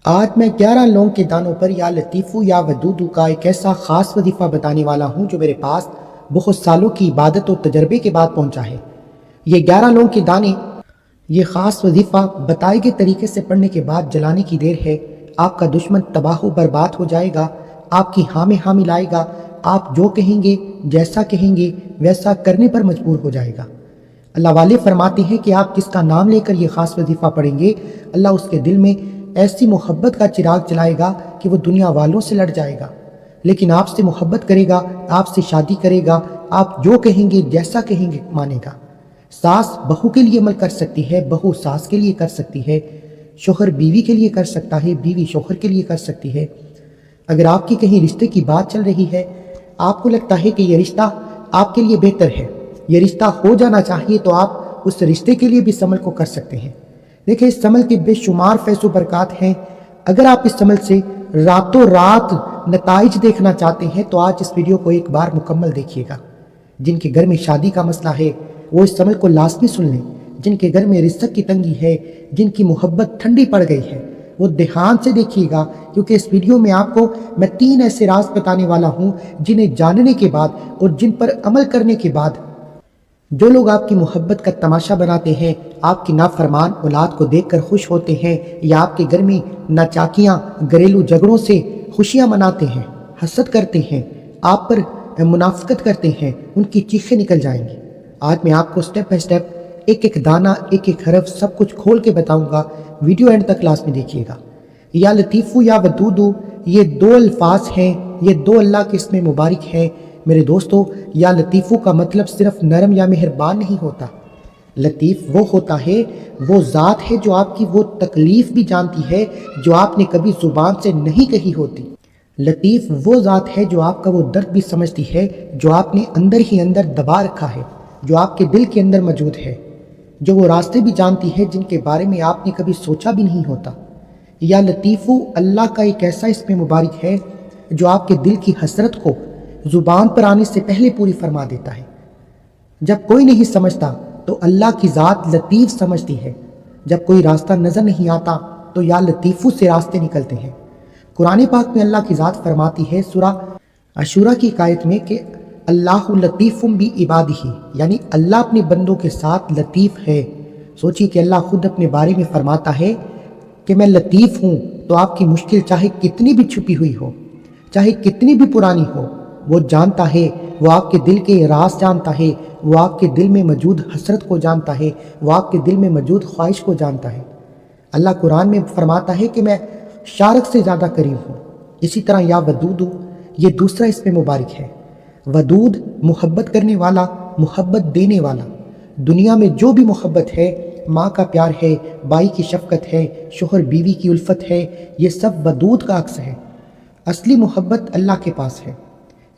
آج میں 11 لونگ کے دانوں پر یا لطیفو یا ودودو کا ایک ایسا خاص وظیفہ بتانے والا ہوں جو میرے پاس بہت سالوں کی عبادت و تجربے کے بعد پہنچا ہے۔ یہ 11 لونگ کے دانے، یہ خاص وظیفہ بتائے گئے طریقے سے پڑھنے کے بعد جلانے کی دیر ہے۔ آپ کا دشمن تباہ و برباد ہو جائے گا، آپ کی ہاں میں ہاں ملائے گا، آپ جو کہیں گے، جیسا کہیں گے ویسا کرنے پر مجبور ہو جائے گا۔ اللہ والے فرماتے ہیں کہ آپ جس کا نام لے کر یہ خاص وظیفہ پڑھیں گے، اللہ اس کے دل میں ایسی محبت کا چراغ جلائے گا کہ وہ دنیا والوں سے لڑ جائے گا، لیکن آپ سے محبت کرے گا، آپ سے شادی کرے گا، آپ جو کہیں گے جیسا کہیں گے مانے گا۔ ساس بہو کے لیے عمل کر سکتی ہے، بہو ساس کے لیے کر سکتی ہے، شوہر بیوی کے لیے کر سکتا ہے، بیوی شوہر کے لیے کر سکتی ہے۔ اگر آپ کی کہیں رشتے کی بات چل رہی ہے، آپ کو لگتا ہے کہ یہ رشتہ آپ کے لیے بہتر ہے، یہ رشتہ ہو جانا چاہیے، تو آپ اس رشتے کے لیے بھی اس عمل کو کر سکتے ہیں۔ دیکھیں، اس عمل کے بے شمار فیض و برکات ہیں۔ اگر آپ اس عمل سے راتوں رات نتائج دیکھنا چاہتے ہیں تو آج اس ویڈیو کو ایک بار مکمل دیکھیے گا۔ جن کے گھر میں شادی کا مسئلہ ہے وہ اس عمل کو لازمی سن لیں۔ جن کے گھر میں رزق کی تنگی ہے، جن کی محبت ٹھنڈی پڑ گئی ہے، وہ دھیان سے دیکھیے گا، کیونکہ اس ویڈیو میں آپ کو میں 3 ایسے راز بتانے والا ہوں جنہیں جاننے کے بعد اور جن پر عمل کرنے کے بعد جو لوگ آپ کی محبت کا تماشا بناتے ہیں، آپ کی نافرمان اولاد کو دیکھ کر خوش ہوتے ہیں، یا آپ کے گھر میں ناچاکیاں گھریلو جھگڑوں سے خوشیاں مناتے ہیں، حسد کرتے ہیں، آپ پر منافقت کرتے ہیں، ان کی چیخیں نکل جائیں گی۔ آج میں آپ کو سٹیپ بائی سٹیپ ایک ایک دانہ، ایک ایک حرف سب کچھ کھول کے بتاؤں گا۔ ویڈیو اینڈ تک لازمی دیکھیے گا۔ یا لطیفو یا ودودو، یہ 2 الفاظ ہیں، یہ 2 اللہ کے اسم مبارک ہیں۔ میرے دوستو، یا لطیفو کا مطلب صرف نرم یا مہربان نہیں ہوتا۔ لطیف وہ ہوتا ہے، وہ ذات ہے جو آپ کی وہ تکلیف بھی جانتی ہے جو آپ نے کبھی زبان سے نہیں کہی ہوتی۔ لطیف وہ ذات ہے جو آپ کا وہ درد بھی سمجھتی ہے جو آپ نے اندر ہی اندر دبا رکھا ہے، جو آپ کے دل کے اندر موجود ہے، جو وہ راستے بھی جانتی ہے جن کے بارے میں آپ نے کبھی سوچا بھی نہیں ہوتا۔ یا لطیفو اللہ کا ایک ایسا اسم مبارک ہے جو آپ کے دل کی حسرت کو زبان پر آنے سے پہلے پوری فرما دیتا ہے۔ جب کوئی نہیں سمجھتا تو اللہ کی ذات لطیف سمجھتی ہے۔ جب کوئی راستہ نظر نہیں آتا تو یا لطیفو سے راستے نکلتے ہیں۔ قرآن پاک میں اللہ کی ذات فرماتی ہے سورہ عشورہ کی آیت میں کہ اللہ لطیف بعبادہ، یعنی اللہ اپنے بندوں کے ساتھ لطیف ہے۔ سوچیے کہ اللہ خود اپنے بارے میں فرماتا ہے کہ میں لطیف ہوں، تو آپ کی مشکل چاہے کتنی بھی چھپی ہوئی ہو، چاہے کتنی بھی پرانی ہو، وہ جانتا ہے، وہ آپ کے دل کے راز جانتا ہے، وہ آپ کے دل میں موجود حسرت کو جانتا ہے، وہ آپ کے دل میں موجود خواہش کو جانتا ہے۔ اللہ قرآن میں فرماتا ہے کہ میں شارک سے زیادہ قریب ہوں۔ اسی طرح یا ودودو، یہ دوسرا اسم مبارک ہے۔ ودود محبت کرنے والا، محبت دینے والا۔ دنیا میں جو بھی محبت ہے، ماں کا پیار ہے، بھائی کی شفقت ہے، شوہر بیوی کی الفت ہے، یہ سب ودود کا عکس ہے۔ اصلی محبت اللہ کے پاس ہے۔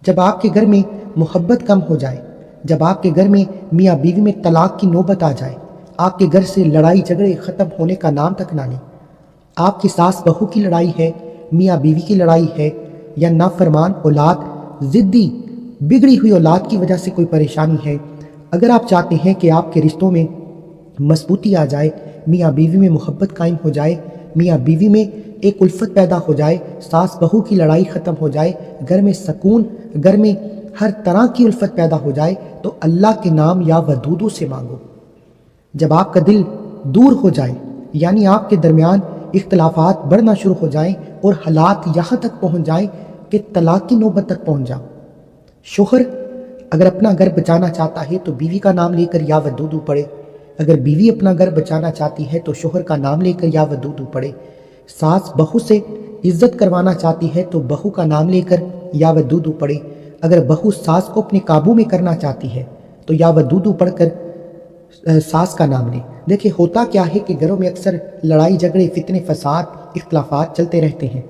جب آپ کے گھر میں محبت کم ہو جائے، جب آپ کے گھر میں میاں بیوی میں طلاق کی نوبت آ جائے، آپ کے گھر سے لڑائی جھگڑے ختم ہونے کا نام تک نہ لیں، آپ کی ساس بہو کی لڑائی ہے، میاں بیوی کی لڑائی ہے، یا نافرمان اولاد، ضدی بگڑی ہوئی اولاد کی وجہ سے کوئی پریشانی ہے، اگر آپ چاہتے ہیں کہ آپ کے رشتوں میں مضبوطی آ جائے، میاں بیوی میں محبت قائم ہو جائے، میاں بیوی میں ایک الفت پیدا ہو جائے، ساس بہو کی لڑائی ختم ہو جائے، گھر میں سکون، گھر میں ہر طرح کی الفت پیدا ہو جائے، تو اللہ کے نام یا ودودو سے مانگو۔ جب آپ کا دل دور ہو جائے، یعنی آپ کے درمیان اختلافات بڑھنا شروع ہو جائیں اور حالات یہاں تک پہنچ جائیں کہ طلاق کی نوبت تک پہنچ جاؤ، شوہر اگر اپنا گھر بچانا چاہتا ہے تو بیوی کا نام لے کر یا ودودو پڑھے، اگر بیوی اپنا گھر بچانا چاہتی ہے تو شوہر کا نام لے کر یا ودودو پڑھے، ساس بہو سے عزت کروانا چاہتی ہے تو بہو کا نام لے کر یا ودودو پڑھے، اگر بہو ساس کو اپنے قابو میں کرنا چاہتی ہے تو یا ودودو پڑھ کر ساس کا نام لے۔ دیکھیں، ہوتا کیا ہے کہ گھروں میں اکثر لڑائی جھگڑے، فتنے فساد، اختلافات چلتے رہتے ہیں،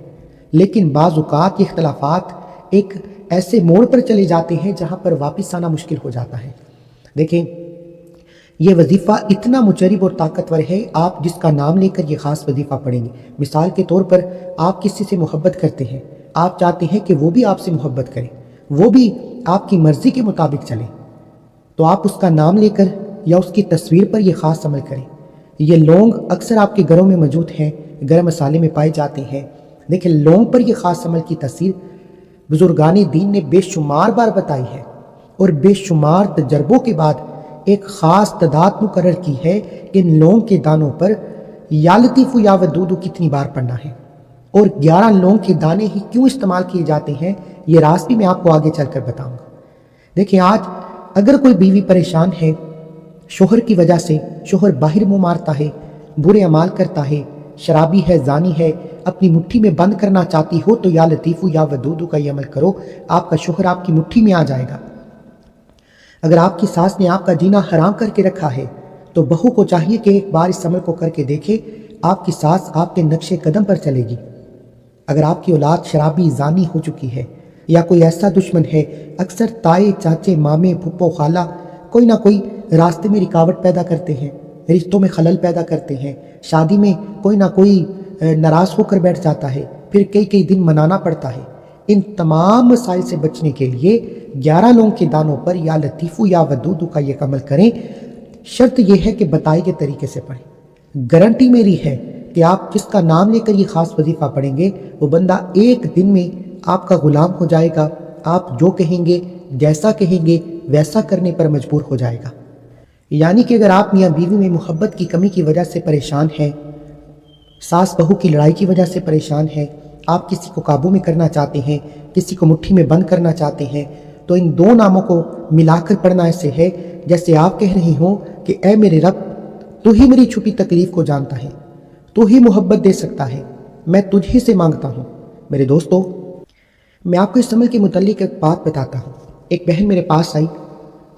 لیکن بعض اوقات یہ اختلافات ایک ایسے موڑ پر چلے جاتے ہیں جہاں پر واپس آنا مشکل ہو جاتا ہے۔ دیکھیں، یہ وظیفہ اتنا مجرب اور طاقتور ہے، آپ جس کا نام لے کر یہ خاص وظیفہ پڑھیں گے۔ مثال کے طور پر آپ کسی سے محبت کرتے ہیں، آپ چاہتے ہیں کہ وہ بھی آپ سے محبت کرے، وہ بھی آپ کی مرضی کے مطابق چلے، تو آپ اس کا نام لے کر یا اس کی تصویر پر یہ خاص عمل کریں۔ یہ لونگ اکثر آپ کے گھروں میں موجود ہیں، گرم مسالے میں پائے جاتے ہیں۔ دیکھیں لونگ پر یہ خاص عمل کی تاثیر بزرگان دین نے بے شمار بار بتائی ہے اور بے شمار تجربوں کے بعد ایک خاص تعداد مقرر کی ہے کہ ان لونگ کے دانوں پر یا لطیف یا ودود کتنی بار پڑھنا ہے، اور 11 لونگ کے دانے ہی کیوں استعمال کیے جاتے ہیں یہ راز بھی میں آپ کو آگے چل کر بتاؤں گا۔ دیکھیں آج اگر کوئی بیوی پریشان ہے شوہر کی وجہ سے، شوہر باہر منہ مارتا ہے، برے اعمال کرتا ہے، شرابی ہے، زانی ہے، اپنی مٹھی میں بند کرنا چاہتی ہو تو یا لطیف یا ودود کا یہ عمل کرو، آپ کا شوہر آپ کی مٹھی میں آ جائے گا۔ اگر آپ کی ساس نے آپ کا جینا حرام کر کے رکھا ہے تو بہو کو چاہیے کہ ایک بار اس عمل کو کر کے دیکھے، آپ کی ساس آپ کے نقش قدم پر چلے گی۔ اگر آپ کی اولاد شرابی زانی ہو چکی ہے یا کوئی ایسا دشمن ہے، اکثر تائے چاچے مامے پھپھو خالہ کوئی نہ کوئی راستے میں رکاوٹ پیدا کرتے ہیں، رشتوں میں خلل پیدا کرتے ہیں، شادی میں کوئی نہ کوئی ناراض ہو کر بیٹھ جاتا ہے، پھر کئی دن منانا پڑتا ہے۔ ان تمام مسائل سے بچنے کے لیے 11 لونگ کے دانوں پر یا لطیف یا ودود کا یہ عمل کریں۔ شرط یہ ہے کہ بتائے گئے طریقے سے پڑھیں۔ گارنٹی میری ہے کہ آپ جس کا نام لے کر یہ خاص وظیفہ پڑھیں گے وہ بندہ ایک دن میں آپ کا غلام ہو جائے گا، آپ جو کہیں گے جیسا کہیں گے ویسا کرنے پر مجبور ہو جائے گا۔ یعنی کہ اگر آپ میاں بیوی میں محبت کی کمی کی وجہ سے پریشان ہیں، ساس بہو کی لڑائی کی وجہ سے پریشان ہیں، آپ کسی کو قابو میں کرنا چاہتے ہیں، کسی کو مٹھی میں بند کرنا چاہتے ہیں، تو ان 2 ناموں کو ملا کر پڑھنا ایسے ہے جیسے آپ کہہ رہے ہوں کہ اے میرے رب، تو ہی میری چھپی تکلیف کو جانتا ہے، تو ہی محبت دے سکتا ہے، میں تجھ ہی سے مانگتا ہوں۔ میرے دوستو، میں آپ کو اس عمل کے متعلق ایک بات بتاتا ہوں۔ ایک بہن میرے پاس آئی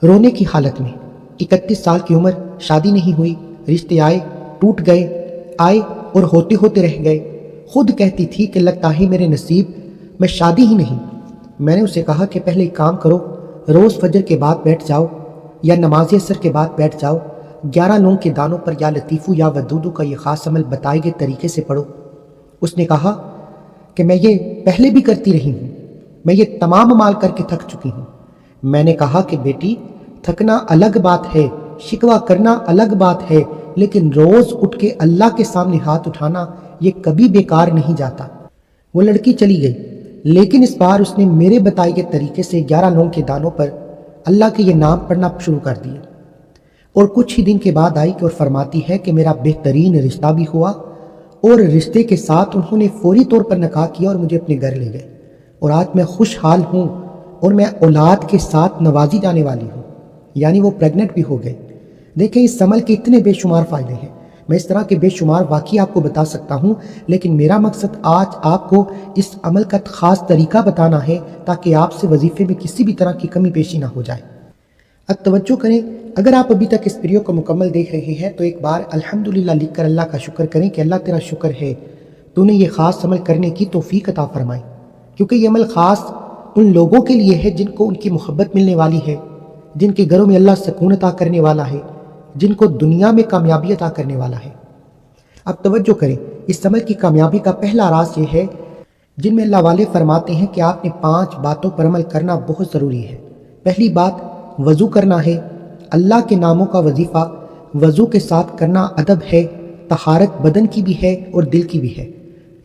رونے کی حالت میں، 31 سال کی عمر، شادی نہیں ہوئی، رشتے آئے ٹوٹ گئے، آئے اور ہوتے ہوتے رہ گئے، خود کہتی تھی کہ لگتا ہے میرے نصیب میں شادی ہی نہیں۔ میں نے اسے کہا کہ پہلے ایک کام کرو، روز فجر کے بعد بیٹھ جاؤ یا نماز عصر کے بعد بیٹھ جاؤ، 11 لونگ کے دانوں پر یا لطیف یا ودود کا یہ خاص عمل بتائے گئے طریقے سے پڑھو۔ اس نے کہا کہ میں یہ پہلے بھی کرتی رہی ہوں، میں یہ تمام عمال کر کے تھک چکی ہوں۔ میں نے کہا کہ بیٹی، تھکنا الگ بات ہے، شکوہ کرنا الگ بات ہے، لیکن روز اٹھ کے اللہ کے سامنے ہاتھ اٹھانا یہ کبھی بیکار نہیں جاتا۔ وہ لڑکی چلی گئی، لیکن اس بار اس نے میرے بتائے گئے طریقے سے 11 لونگ کے دانوں پر اللہ کے یہ نام پڑھنا شروع کر دیے، اور کچھ ہی دن کے بعد آئی اور فرماتی ہے کہ میرا بہترین رشتہ بھی ہوا، اور رشتے کے ساتھ انہوں نے فوری طور پر نکاح کیا اور مجھے اپنے گھر لے گئے، اور آج میں خوشحال ہوں اور میں اولاد کے ساتھ نوازی جانے والی ہوں، یعنی وہ پریگننٹ بھی ہو گئے۔ دیکھیں اس عمل کے اتنے بے شمار فائدے ہیں، میں اس طرح کے بے شمار واقعی آپ کو بتا سکتا ہوں، لیکن میرا مقصد آج آپ کو اس عمل کا خاص طریقہ بتانا ہے تاکہ آپ سے وظیفے میں کسی بھی طرح کی کمی پیشی نہ ہو جائے۔ اب توجہ کریں، اگر آپ ابھی تک اس ویڈیو کو مکمل دیکھ رہے ہیں تو ایک بار الحمدللہ لکھ کر اللہ کا شکر کریں کہ اللہ تیرا شکر ہے، تو نے یہ خاص عمل کرنے کی توفیق عطا فرمائی، کیونکہ یہ عمل خاص ان لوگوں کے لیے ہے جن کو ان کی محبت ملنے والی ہے، جن کے گھروں میں اللہ سکون عطا کرنے والا ہے، جن کو دنیا میں کامیابی عطا کرنے والا ہے۔ اب توجہ کریں، اس عمل کی کامیابی کا پہلا راز یہ ہے جن میں اللہ والے فرماتے ہیں کہ آپ نے 5 باتوں پر عمل کرنا بہت ضروری ہے۔ پہلی بات وضو کرنا ہے، اللہ کے ناموں کا وظیفہ وضو کے ساتھ کرنا ادب ہے، طہارت بدن کی بھی ہے اور دل کی بھی ہے،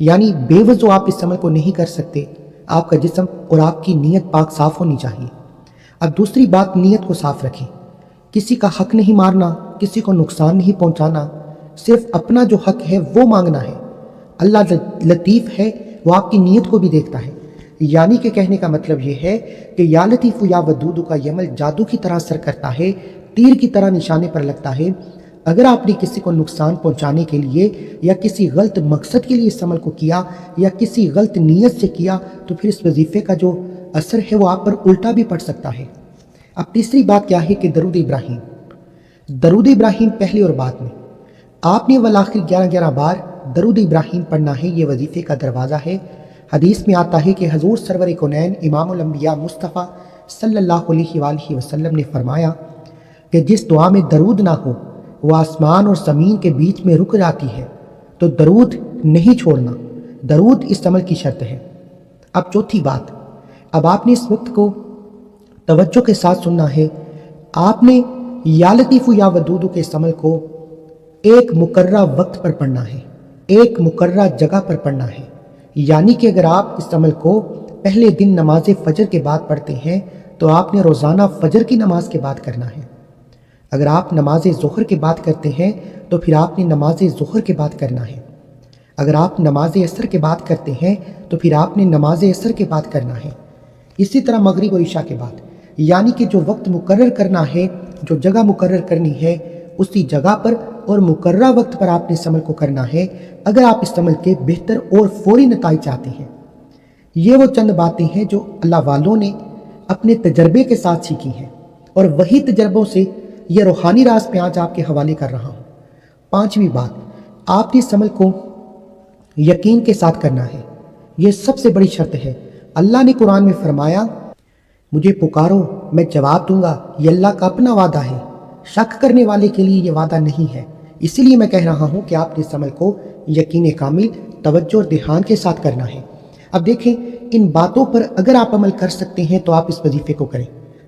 یعنی بے وضو آپ اس عمل کو نہیں کر سکتے، آپ کا جسم اور آپ کی نیت پاک صاف ہونی چاہیے۔ اب دوسری بات، نیت کو صاف رکھیں، کسی کا حق نہیں مارنا، کسی کو نقصان نہیں پہنچانا، صرف اپنا جو حق ہے وہ مانگنا ہے۔ اللہ لطیف ہے، وہ آپ کی نیت کو بھی دیکھتا ہے، یعنی کہ کہنے کا مطلب یہ ہے کہ یا لطیف یا ودود کا یہ عمل جادو کی طرح اثر کرتا ہے، تیر کی طرح نشانے پر لگتا ہے۔ اگر آپ نے کسی کو نقصان پہنچانے کے لیے یا کسی غلط مقصد کے لیے اس عمل کو کیا یا کسی غلط نیت سے کیا تو پھر اس وظیفے کا جو اثر ہے وہ آپ پر الٹا بھی پڑ سکتا ہے۔ اب تیسری بات کیا ہے کہ درود ابراہیم، درود ابراہیم پہلے اور بعد میں آپ نے والآخر 11 بار درود ابراہیم پڑھنا ہے، یہ وظیفے کا دروازہ ہے۔ حدیث میں آتا ہے کہ حضور سرور کونین امام الانبیاء مصطفیٰ صلی اللہ علیہ وآلہ وسلم نے فرمایا کہ جس دعا میں درود نہ ہو وہ آسمان اور زمین کے بیچ میں رک جاتی ہے، تو درود نہیں چھوڑنا، درود اس عمل کی شرط ہے۔ اب چوتھی بات، اب آپ نے اس وقت کو توجہ کے ساتھ سننا ہے، آپ نے یا لطیف یا ودود کے اس عمل کو ایک مقررہ وقت پر پڑھنا ہے، ایک مقررہ جگہ پر پڑھنا ہے، یعنی کہ اگر آپ اس عمل کو پہلے دن نماز فجر کے بعد پڑھتے ہیں تو آپ نے روزانہ فجر کی نماز کے بعد کرنا ہے۔ اگر آپ نماز ظہر کے بعد کرتے ہیں تو پھر آپ نے نماز ظہر کے بعد کرنا ہے۔ اگر آپ نماز عصر کے بعد کرتے ہیں تو پھر آپ نے نماز عصر کے بعد کرنا ہے۔ اسی طرح مغرب اور عشاء کے بعد، یعنی کہ جو وقت مقرر کرنا ہے، جو جگہ مقرر کرنی ہے، اسی جگہ پر اور مقررہ وقت پر آپ نے اس عمل کو کرنا ہے اگر آپ اس عمل کے بہتر اور فوری نتائج چاہتے ہیں۔ یہ وہ چند باتیں ہیں جو اللہ والوں نے اپنے تجربے کے ساتھ سیکھی ہیں، اور وہی تجربوں سے یہ روحانی راز میں آج آپ کے حوالے کر رہا ہوں۔ پانچویں بات، آپ نے اس عمل کو یقین کے ساتھ کرنا ہے۔ یہ سب سے بڑی شرط ہے۔ اللہ نے قرآن میں فرمایا، مجھے پکارو میں جواب دوں گا، یہ اللہ کا اپنا وعدہ ہے، شک کرنے والے کے لیے یہ وعدہ نہیں ہے۔ اسی لیے میں کہہ رہا ہوں کہ آپ نے اس عمل کو یقین کامل، توجہ اور دھیان کے ساتھ کرنا ہے۔ اب دیکھیں، ان باتوں پر اگر آپ عمل کر سکتے ہیں تو آپ اس وظیفے کو کریں۔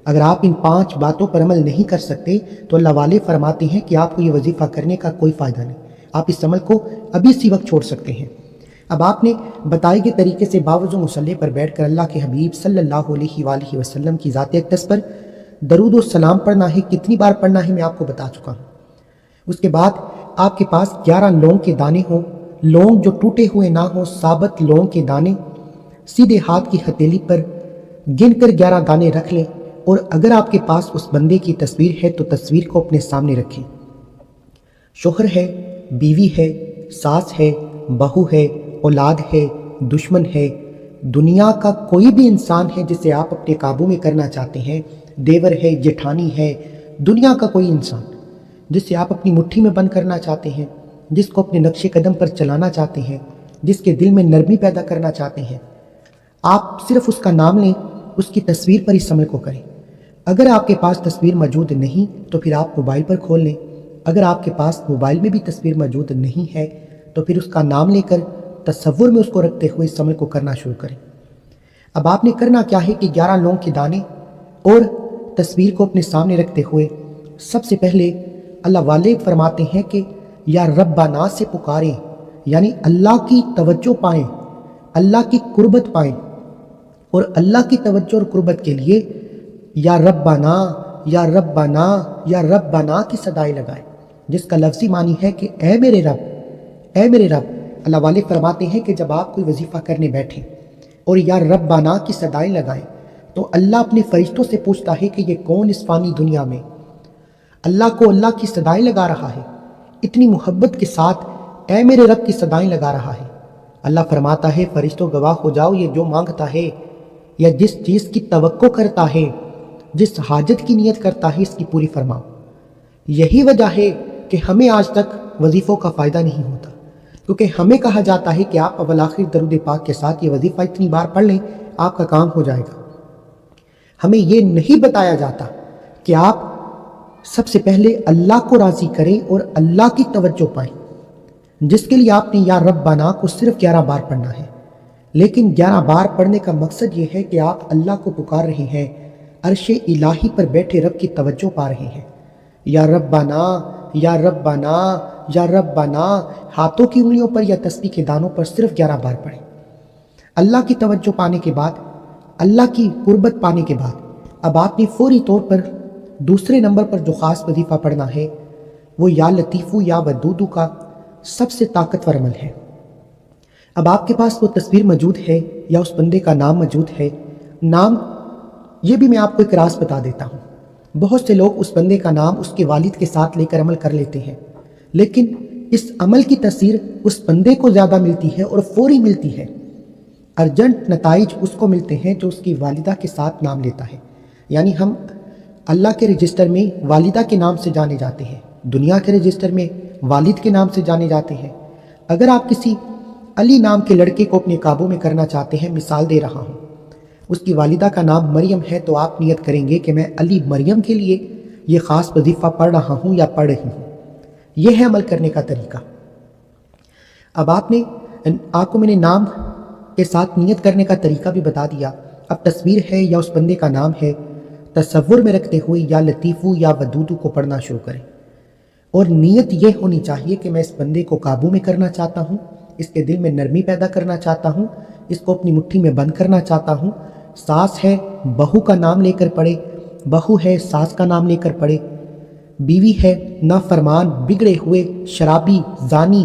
اگر آپ ان 5 باتوں پر عمل نہیں کر سکتے تو اللہ والے فرماتے ہیں کہ آپ کو یہ وظیفہ کرنے کا کوئی فائدہ نہیں، آپ اس عمل کو ابھی اسی وقت چھوڑ سکتے ہیں۔ اب آپ نے بتائے گئے طریقے سے باوضو مصلی پر بیٹھ کر اللہ کے حبیب صلی اللہ علیہ وآلہ وسلم کی ذات اقدس پر درود و سلام پڑھنا ہے۔ کتنی بار پڑھنا ہے میں آپ کو بتا چکا ہوں۔ اس کے بعد آپ کے پاس 11 لونگ کے دانے ہوں، لونگ جو ٹوٹے ہوئے نہ ہوں، ثابت لونگ کے دانے سیدھے ہاتھ کی ہتھیلی پر گن کر 11 دانے رکھ لیں، اور اگر آپ کے پاس اس بندے کی تصویر ہے تو تصویر کو اپنے سامنے رکھیں۔ شوہر ہے، بیوی ہے، ساس ہے، بہو ہے، اولاد ہے، دشمن ہے، دنیا کا کوئی بھی انسان ہے جسے آپ اپنے قابو میں کرنا چاہتے ہیں، دیور ہے، جٹھانی ہے، دنیا کا کوئی انسان جسے آپ اپنی مٹھی میں بند کرنا چاہتے ہیں، جس کو اپنے نقش قدم پر چلانا چاہتے ہیں، جس کے دل میں نرمی پیدا کرنا چاہتے ہیں، آپ صرف اس کا نام لیں، اس کی تصویر پر اس عمل کو کریں۔ اگر آپ کے پاس تصویر موجود نہیں تو پھر آپ موبائل پر کھول لیں۔ اگر آپ کے پاس موبائل میں بھی تصویر موجود نہیں ہے تو پھر اس کا نام لے کر تصور میں اس کو رکھتے ہوئے اس عمل کو کرنا شروع کریں۔ اب آپ نے کرنا کیا ہے کہ 11 لونگ کے دانے اور تصویر کو اپنے سامنے رکھتے ہوئے سب سے پہلے اللہ والے فرماتے ہیں کہ یا ربنا سے پکاریں، یعنی اللہ کی توجہ پائیں، اللہ کی قربت پائیں، اور اللہ کی توجہ اور قربت کے لیے یا ربنا یا ربنا یا ربنا کی صدائیں لگائیں، جس کا لفظی معنی ہے کہ اے میرے رب، اے میرے رب۔ اللہ والے فرماتے ہیں کہ جب آپ کوئی وظیفہ کرنے بیٹھیں اور یا ربنا کی صدائیں لگائیں تو اللہ اپنے فرشتوں سے پوچھتا ہے کہ یہ کون اس فانی دنیا میں اللہ کو اللہ کی صدائیں لگا رہا ہے، اتنی محبت کے ساتھ اے میرے رب کی صدائیں لگا رہا ہے۔ اللہ فرماتا ہے فرشتوں گواہ ہو جاؤ، یہ جو مانگتا ہے یا جس چیز کی توقع کرتا ہے، جس حاجت کی نیت کرتا ہے، اس کی پوری فرماؤ۔ یہی وجہ ہے کہ ہمیں آج تک وظیفوں کا فائدہ نہیں ہوتا، کیونکہ ہمیں کہا جاتا ہے کہ آپ اول آخر درود پاک کے ساتھ یہ وظیفہ اتنی بار پڑھ لیں، آپ کا کام ہو جائے گا۔ ہمیں یہ نہیں بتایا جاتا کہ آپ سب سے پہلے اللہ کو راضی کریں اور اللہ کی توجہ پائیں، جس کے لیے آپ نے یا ربنا کو صرف 11 بار پڑھنا ہے۔ لیکن 11 بار پڑھنے کا مقصد یہ ہے کہ آپ اللہ کو پکار رہے ہیں، عرش الہی پر بیٹھے رب کی توجہ پا رہے ہیں۔ یا ربنا یا ربنا یا ربنا ہاتھوں کی انگلیوں پر یا تسبیح کے دانوں پر صرف 11 بار پڑھیں۔ اللہ کی توجہ پانے کے بعد، اللہ کی قربت پانے کے بعد اب آپ نے فوری طور پر دوسرے نمبر پر جو خاص وظیفہ پڑھنا ہے وہ یا لطیفو یا ودودو کا سب سے طاقتور عمل ہے۔ اب آپ کے پاس وہ تصویر موجود ہے یا اس بندے کا نام موجود ہے، نام یہ بھی میں آپ کو ایک راز بتا دیتا ہوں۔ بہت سے لوگ اس بندے کا نام اس کے والد کے ساتھ لے کر عمل کر لیتے ہیں، لیکن اس عمل کی تاثیر اس بندے کو زیادہ ملتی ہے اور فوری ملتی ہے۔ ارجنٹ نتائج اس کو ملتے ہیں جو اس کی والدہ کے ساتھ نام لیتا ہے، یعنی ہم اللہ کے رجسٹر میں والدہ کے نام سے جانے جاتے ہیں، دنیا کے رجسٹر میں والد کے نام سے جانے جاتے ہیں۔ اگر آپ کسی علی نام کے لڑکے کو اپنے قابو میں کرنا چاہتے ہیں، مثال دے رہا ہوں، اس کی والدہ کا نام مریم ہے، تو آپ نیت کریں گے کہ میں علی مریم کے لیے یہ خاص وظیفہ پڑھ رہا ہوں یا پڑھ رہی ہوں۔ یہ ہے عمل کرنے کا طریقہ۔ اب آپ کو میں نے نام کے ساتھ نیت کرنے کا طریقہ بھی بتا دیا۔ اب تصویر ہے یا اس بندے کا نام ہے، تصور میں رکھتے ہوئے یا لطیفو یا ودودو کو پڑھنا شروع کریں، اور نیت یہ ہونی چاہیے کہ میں اس بندے کو قابو میں کرنا چاہتا ہوں اس کے دل میں نرمی پیدا کرنا چاہتا ہوں، اس کو اپنی مٹھی میں بند کرنا چاہتا ہوں۔ ساس ہے بہو کا نام لے کر پڑھے، بہو ہے ساس کا نام لے کر پڑھے، بیوی ہے نافرمان بگڑے ہوئے شرابی زانی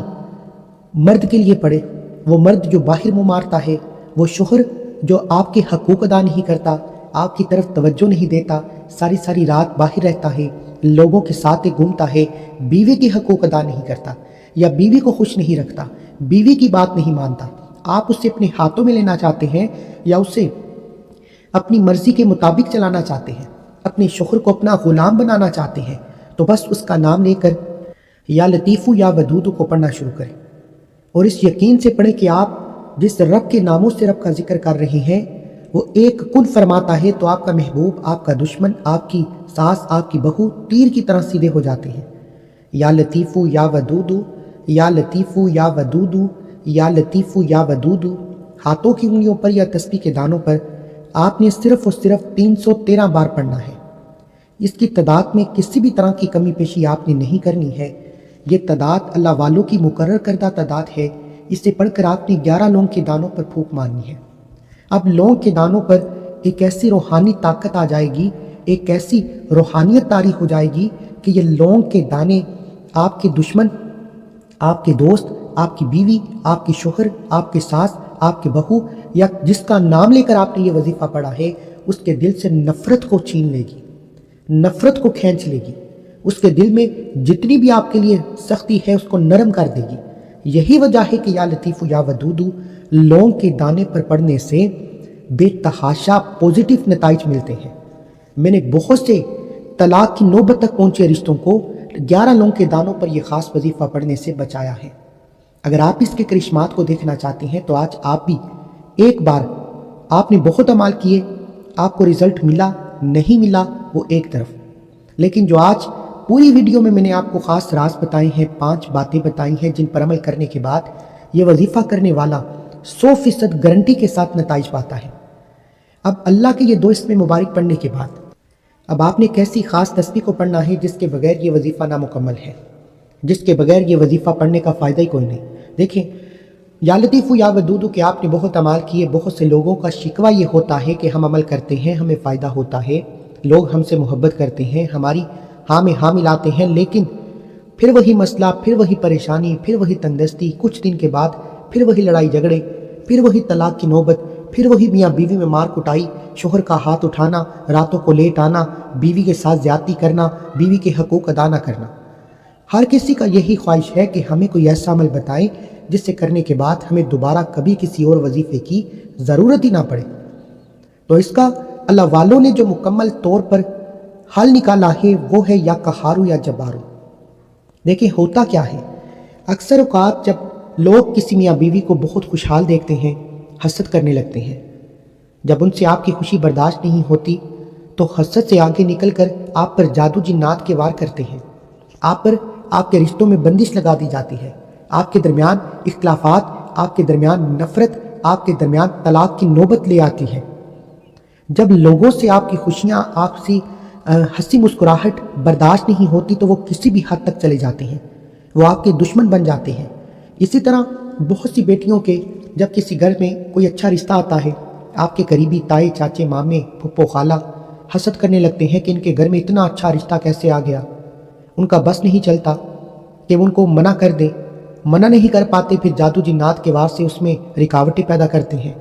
مرد کے لیے پڑھے، وہ مرد جو باہر منہ مارتا ہے، وہ شوہر جو آپ کے حقوق ادا نہیں کرتا، آپ کی طرف توجہ نہیں دیتا، ساری رات باہر رہتا ہے، لوگوں کے ساتھ گھومتا ہے، بیوی کے حقوق ادا نہیں کرتا یا بیوی کو خوش نہیں رکھتا، بیوی کی بات نہیں مانتا، آپ اسے اپنے ہاتھوں میں لینا چاہتے ہیں یا اسے اپنی مرضی کے مطابق چلانا چاہتے ہیں، اپنے شوہر کو اپنا غلام بنانا چاہتے ہیں، تو بس اس کا نام لے کر یا لطیفو یا ودودو کو پڑھنا شروع کریں، اور اس یقین سے پڑھیں کہ آپ جس رب کے ناموں سے رب کا ذکر کر رہے ہیں وہ ایک کن فرماتا ہے، تو آپ کا محبوب، آپ کا دشمن، آپ کی ساس، آپ کی بہو تیر کی طرح سیدھے ہو جاتے ہیں۔ یا لطیفو یا ودودو، یا لطیفو یا ودودو، یا لطیفو یا ودودو، ہاتھوں کی انگلیوں پر یا تسبیح کے دانوں پر آپ نے صرف اور صرف 313 بار پڑھنا ہے۔ اس کی تعداد میں کسی بھی طرح کی کمی پیشی آپ نے نہیں کرنی ہے، یہ تعداد اللہ والوں کی مقرر کردہ تعداد ہے۔ اسے پڑھ کر آپ نے 11 لونگ کے دانوں پر پھونک مارنی ہے۔ اب لونگ کے دانوں پر ایک ایسی روحانی طاقت آ جائے گی، ایک ایسی روحانیت طاری ہو جائے گی کہ یہ لونگ کے دانے آپ کے دشمن، آپ کے دوست، آپ کی بیوی، آپ کی شوہر، آپ کے ساس، آپ کے بہو، یا جس کا نام لے کر آپ نے یہ وظیفہ پڑھا ہے، اس کے دل سے نفرت کو چھین لے گی، نفرت کو کھینچ لے گی، اس کے دل میں جتنی بھی آپ کے لیے سختی ہے اس کو نرم کر دے گی۔ یہی وجہ ہے کہ یا لطیفو یا ودودو لونگ کے دانے پر پڑھنے سے بے تحاشا پوزیٹیو نتائج ملتے ہیں۔ میں نے بہت سے طلاق کی نوبت تک پہنچے رشتوں کو 11 لونگ کے دانوں پر یہ خاص وظیفہ پڑھنے سے بچایا ہے۔ اگر آپ اس کے کرشمات کو دیکھنا چاہتے ہیں تو آج آپ بھی ایک بار، آپ نے بہت عمل کیے، آپ کو رزلٹ ملا نہیں ملا وہ ایک طرف، لیکن جو آج پوری ویڈیو میں نے آپ کو خاص راز بتائے ہیں، 5 باتیں بتائی ہیں جن پر عمل کرنے کے بعد یہ وظیفہ کرنے والا 100% گارنٹی کے ساتھ نتائج پاتا ہے۔ اب اللہ کے یہ 2 اسم مبارک پڑھنے کے بعد اب آپ نے کیسی خاص تسبیح کو پڑھنا ہے جس کے بغیر یہ وظیفہ نامکمل ہے، جس کے بغیر یہ وظیفہ پڑھنے کا فائدہ ہی کوئی نہیں۔ دیکھیں، یا لطیفو یا ودودو کہ آپ نے بہت عمل کیے، بہت سے لوگوں کا شکوہ یہ ہوتا ہے کہ ہم عمل کرتے ہیں، ہمیں فائدہ ہوتا ہے، لوگ ہم سے محبت کرتے ہیں، ہماری ہاں میں ہاں ملاتے ہیں، لیکن پھر وہی مسئلہ، پھر وہی پریشانی، پھر وہی تندرستی، کچھ دن کے بعد پھر وہی لڑائی جھگڑے، پھر وہی طلاق کی نوبت، پھر وہی میاں بیوی میں مار کٹائی، شوہر کا ہاتھ اٹھانا، راتوں کو لیٹ آنا، بیوی کے ساتھ زیادتی کرنا، بیوی کے حقوق ادا نہ کرنا۔ ہر کسی کا یہی خواہش ہے کہ ہمیں کوئی ایسا عمل بتائے جس سے کرنے کے بعد ہمیں دوبارہ کبھی کسی اور وظیفے کی ضرورت ہی نہ پڑے۔ تو اس کا اللہ والوں نے جو مکمل طور پر حل نکالا ہے وہ ہے یا قہارو یا جبارو۔ دیکھیں ہوتا کیا ہے، اکثر اوقات جب لوگ کسی میاں بیوی کو بہت خوشحال دیکھتے ہیں، حسد کرنے لگتے ہیں، جب ان سے آپ کی خوشی برداشت نہیں ہوتی تو حسد سے آگے نکل کر آپ پر جادو جنات کے وار کرتے ہیں، آپ پر آپ کے رشتوں میں بندش لگا دی جاتی ہے، آپ کے درمیان اختلافات، آپ کے درمیان نفرت، آپ کے درمیان طلاق کی نوبت لے آتی ہے۔ جب لوگوں سے آپ کی خوشیاں، آپ سے ہنسی مسکراہٹ برداشت نہیں ہوتی تو وہ کسی بھی حد تک چلے جاتے ہیں، وہ آپ کے دشمن بن جاتے ہیں۔ اسی طرح بہت سی بیٹیوں کے جب کسی گھر میں کوئی اچھا رشتہ آتا ہے، آپ کے قریبی تائے چاچے مامے پھپھو خالہ حسد کرنے لگتے ہیں کہ ان کے گھر میں اتنا اچھا رشتہ کیسے آ گیا۔ ان کا بس نہیں چلتا کہ ان کو منع کر دیں، منع نہیں کر پاتے، پھر جادو جنات کے وار سے اس میں رکاوٹیں پیدا کرتے ہیں۔